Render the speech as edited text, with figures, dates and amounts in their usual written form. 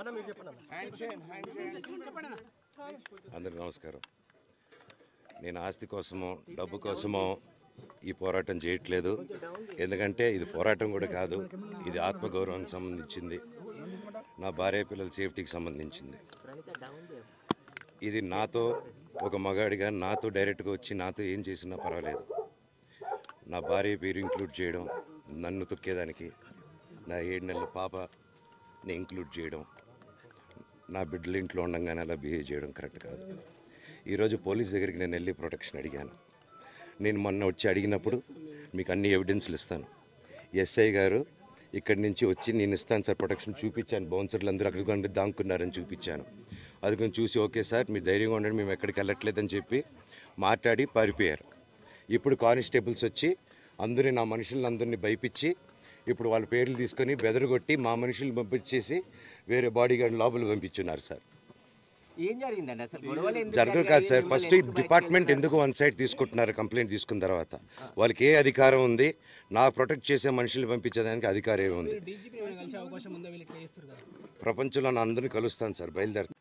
అందరికి నమస్కారం. నేను ఆస్తి కోసమో డబ్బు కోసమో ఈ పోరాటం చేయట్లేదు. ఎందుకంటే ఇది పోరాటం కూడా కాదు, ఇది ఆత్మగౌరవానికి సంబంధించింది, నా భార్య పిల్లల సేఫ్టీకి సంబంధించింది. ఇది నాతో ఒక మగాడిగా నాతో డైరెక్ట్గా వచ్చి నాతో ఏం చేసినా పర్వాలేదు. నా భార్య పేరు ఇంక్లూడ్ చేయడం, నన్ను తొక్కేదానికి నా 7 నెలల పాపని ఇంక్లూడ్ చేయడం, నా బిడ్డలు ఇంట్లో ఉండగానే అలా బిహేవ్ చేయడం కరెక్ట్ కాదు. ఈరోజు పోలీస్ దగ్గరికి నేను వెళ్ళి ప్రొటెక్షన్ అడిగాను. నేను మొన్న వచ్చి అడిగినప్పుడు మీకు అన్ని ఎవిడెన్స్లు ఇస్తాను. ఎస్ఐ గారు ఇక్కడి నుంచి వచ్చి నేను ఇస్తాను సార్ ప్రొటెక్షన్ చూపించాను. బౌన్సర్లు అందరూ అక్కడికి దాక్కున్నారని చూపించాను. అది కొంచెం చూసి ఓకే సార్ మీరు ధైర్యంగా ఉండండి, మేము ఎక్కడికి వెళ్ళట్లేదని చెప్పి మాట్లాడి పారిపోయారు. ఇప్పుడు కానిస్టేబుల్స్ వచ్చి అందరినీ నా మనుషులందరినీ భయపించి ఇప్పుడు వాళ్ళ పేర్లు తీసుకొని బెదరగొట్టి మా మనుషులు పంపించేసి వేరే బాడీ గార్డ్ లోపల పంపించున్నారు సార్. ఏం జరిగిందండి అసలు? గొడవలు జరగదు కాదు సార్. ఫస్ట్ డిపార్ట్మెంట్ ఎందుకు వన్ సైడ్ తీసుకుంటున్నారు? కంప్లైంట్ తీసుకున్న తర్వాత వాళ్ళకి ఏ అధికారం ఉంది? నా ప్రొటెక్ట్ చేసే మనుషులు పంపించేదానికి అధికారం ఏముంది? ప్రపంచంలో నా అందరినీ కలుస్తాను సార్, బయలుదేరుతాను.